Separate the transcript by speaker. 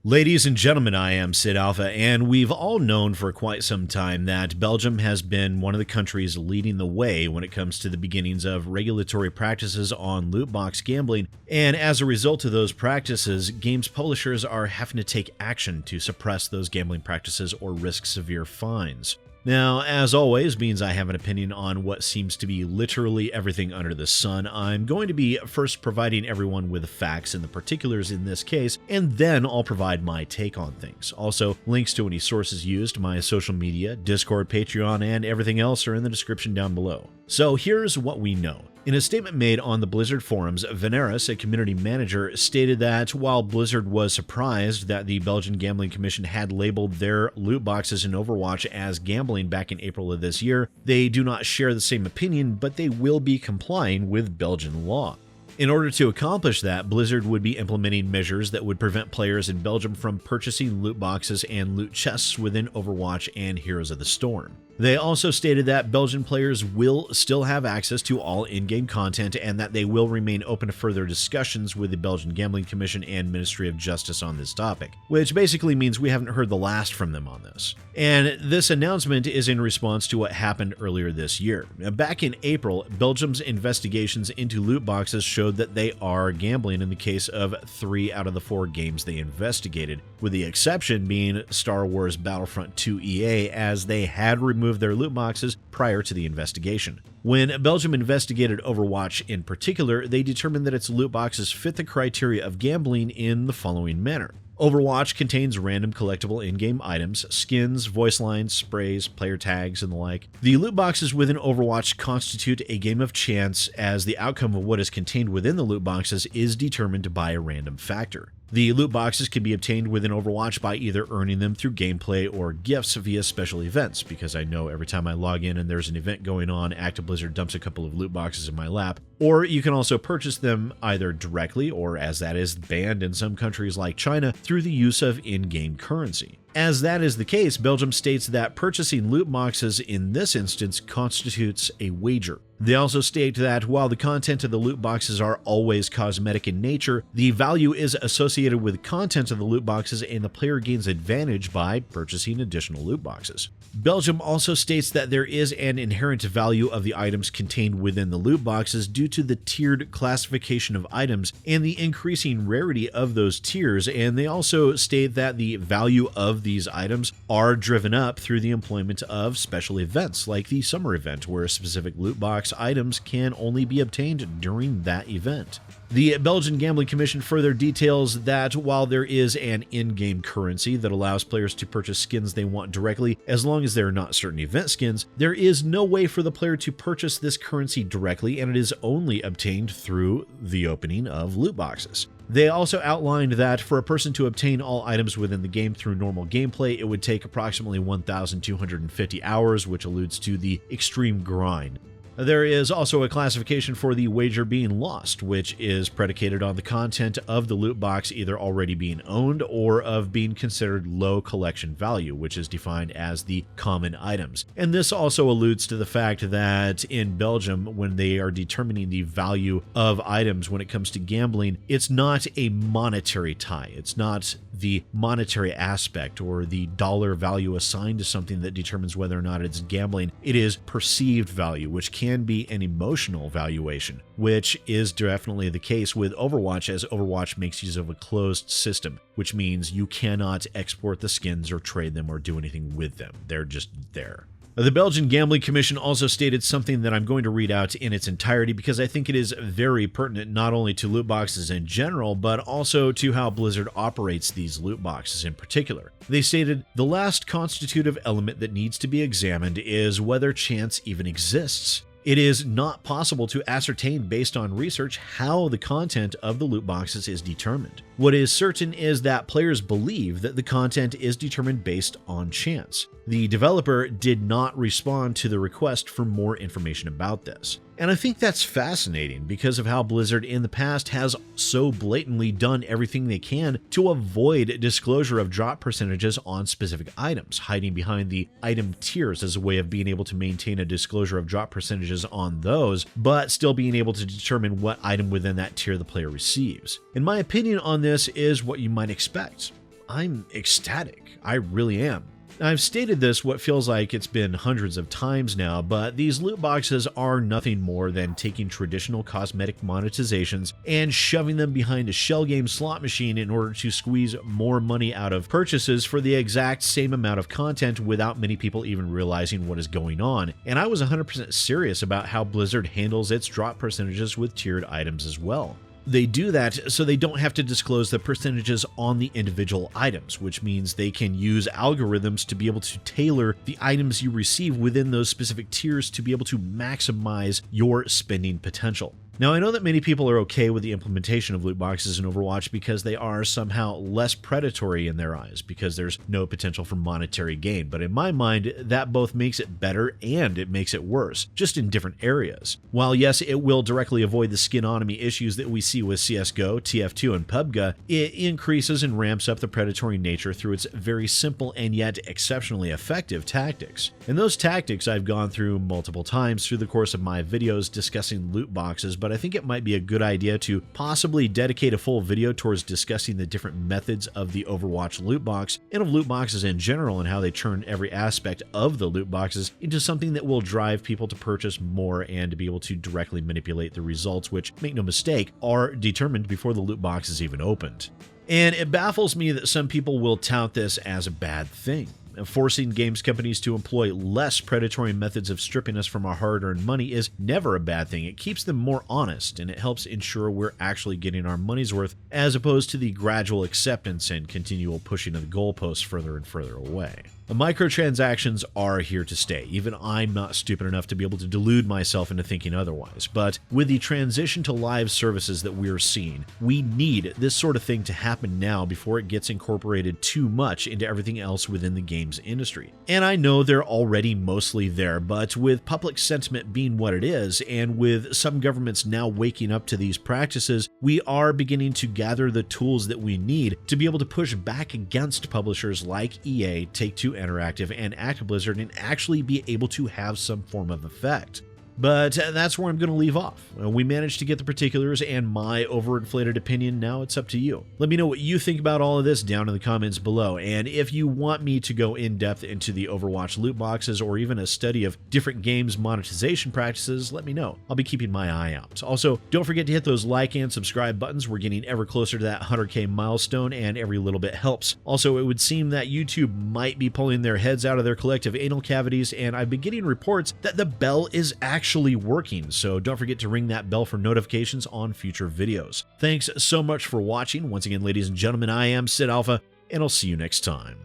Speaker 1: Ladies and gentlemen, I am Sid Alpha, and we've all known for quite some time that Belgium has been one of the countries leading the way when it comes to the beginnings of regulatory practices on loot box gambling, and as a result of those practices, games publishers are having to take action to suppress those gambling practices or risk severe fines. Now, as always, means I have an opinion on what seems to be literally everything under the sun. I'm going to be first providing everyone with the facts and the particulars in this case, and then I'll provide my take on things. Also, links to any sources used, my social media, Discord, Patreon, and everything else are in the description down below. So here's what we know. In a statement made on the Blizzard forums, Veneris, a community manager, stated that while Blizzard was surprised that the Belgian Gambling Commission had labeled their loot boxes in Overwatch as gambling back in April of this year, they do not share the same opinion, but they will be complying with Belgian law. In order to accomplish that, Blizzard would be implementing measures that would prevent players in Belgium from purchasing loot boxes and loot chests within Overwatch and Heroes of the Storm. They also stated that Belgian players will still have access to all in-game content and that they will remain open to further discussions with the Belgian Gambling Commission and Ministry of Justice on this topic, which basically means we haven't heard the last from them on this. And this announcement is in response to what happened earlier this year. Back in April, Belgium's investigations into loot boxes showed that they are gambling in the case of 3 out of the 4 games they investigated, with the exception being Star Wars Battlefront 2 EA, as they had removed their loot boxes prior to the investigation. When Belgium investigated Overwatch in particular, they determined that its loot boxes fit the criteria of gambling in the following manner. Overwatch contains random collectible in-game items, skins, voice lines, sprays, player tags, and the like. The loot boxes within Overwatch constitute a game of chance, as the outcome of what is contained within the loot boxes is determined by a random factor. The loot boxes can be obtained within Overwatch by either earning them through gameplay or gifts via special events, because I know every time I log in and there's an event going on, Active Blizzard dumps a couple of loot boxes in my lap. Or you can also purchase them either directly, or as that is banned in some countries like China, through the use of in-game currency. As that is the case, Belgium states that purchasing loot boxes in this instance constitutes a wager. They also state that while the content of the loot boxes are always cosmetic in nature, the value is associated with the content of the loot boxes and the player gains advantage by purchasing additional loot boxes. Belgium also states that there is an inherent value of the items contained within the loot boxes due to the tiered classification of items and the increasing rarity of those tiers, and they also state that the value of these items are driven up through the employment of special events like the summer event, where specific loot box items can only be obtained during that event. The Belgian Gambling Commission further details that while there is an in-game currency that allows players to purchase skins they want directly as long as they're not certain event skins, there is no way for the player to purchase this currency directly, and it is only obtained through the opening of loot boxes. They also outlined that for a person to obtain all items within the game through normal gameplay, it would take approximately 1,250 hours, which alludes to the extreme grind. There is also a classification for the wager being lost, which is predicated on the content of the loot box either already being owned or of being considered low collection value, which is defined as the common items. And this also alludes to the fact that in Belgium, when they are determining the value of items when it comes to gambling, it's not a monetary tie. It's not the monetary aspect or the dollar value assigned to something that determines whether or not it's gambling. It is perceived value, which can be an emotional valuation, which is definitely the case with Overwatch, as Overwatch makes use of a closed system, which means you cannot export the skins or trade them or do anything with them. They're just there. The Belgian Gambling Commission also stated something that I'm going to read out in its entirety because I think it is very pertinent not only to loot boxes in general, but also to how Blizzard operates these loot boxes in particular. They stated, "The last constitutive element that needs to be examined is whether chance even exists. It is not possible to ascertain based on research how the content of the loot boxes is determined. What is certain is that players believe that the content is determined based on chance. The developer did not respond to the request for more information about this." And I think that's fascinating because of how Blizzard in the past has so blatantly done everything they can to avoid disclosure of drop percentages on specific items, hiding behind the item tiers as a way of being able to maintain a disclosure of drop percentages on those, but still being able to determine what item within that tier the player receives. And my opinion on this is what you might expect. I'm ecstatic. I really am. I've stated this what feels like it's been hundreds of times now, but these loot boxes are nothing more than taking traditional cosmetic monetizations and shoving them behind a shell game slot machine in order to squeeze more money out of purchases for the exact same amount of content without many people even realizing what is going on. And I was 100% serious about how Blizzard handles its drop percentages with tiered items as well. They do that so they don't have to disclose the percentages on the individual items, which means they can use algorithms to be able to tailor the items you receive within those specific tiers to be able to maximize your spending potential. Now, I know that many people are okay with the implementation of loot boxes in Overwatch because they are somehow less predatory in their eyes because there's no potential for monetary gain, but in my mind, that both makes it better and it makes it worse, just in different areas. While yes, it will directly avoid the skinotomy issues that we see with CSGO, TF2, and PUBG, it increases and ramps up the predatory nature through its very simple and yet exceptionally effective tactics. And those tactics I've gone through multiple times through the course of my videos discussing loot boxes, but I think it might be a good idea to possibly dedicate a full video towards discussing the different methods of the Overwatch loot box and of loot boxes in general and how they turn every aspect of the loot boxes into something that will drive people to purchase more and to be able to directly manipulate the results, which, make no mistake, are determined before the loot box is even opened. And it baffles me that some people will tout this as a bad thing. Forcing games companies to employ less predatory methods of stripping us from our hard-earned money is never a bad thing. It keeps them more honest, and it helps ensure we're actually getting our money's worth, as opposed to the gradual acceptance and continual pushing of the goalposts further and further away. Microtransactions are here to stay. Even I'm not stupid enough to be able to delude myself into thinking otherwise. But with the transition to live services that we're seeing, we need this sort of thing to happen now before it gets incorporated too much into everything else within the games industry. And I know they're already mostly there, but with public sentiment being what it is, and with some governments now waking up to these practices, we are beginning to gather the tools that we need to be able to push back against publishers like EA, Take-Two Interactive, and Activision and actually be able to have some form of effect. But that's where I'm going to leave off. We managed to get the particulars and my overinflated opinion. Now it's up to you. Let me know what you think about all of this down in the comments below. And if you want me to go in depth into the Overwatch loot boxes or even a study of different games monetization practices, let me know. I'll be keeping my eye out. Also, don't forget to hit those like and subscribe buttons. We're getting ever closer to that 100K milestone, and every little bit helps. Also, it would seem that YouTube might be pulling their heads out of their collective anal cavities, and I've been getting reports that the bell is actually working, so don't forget to ring that bell for notifications on future videos. Thanks so much for watching. Once again, ladies and gentlemen, I am Sid Alpha, and I'll see you next time.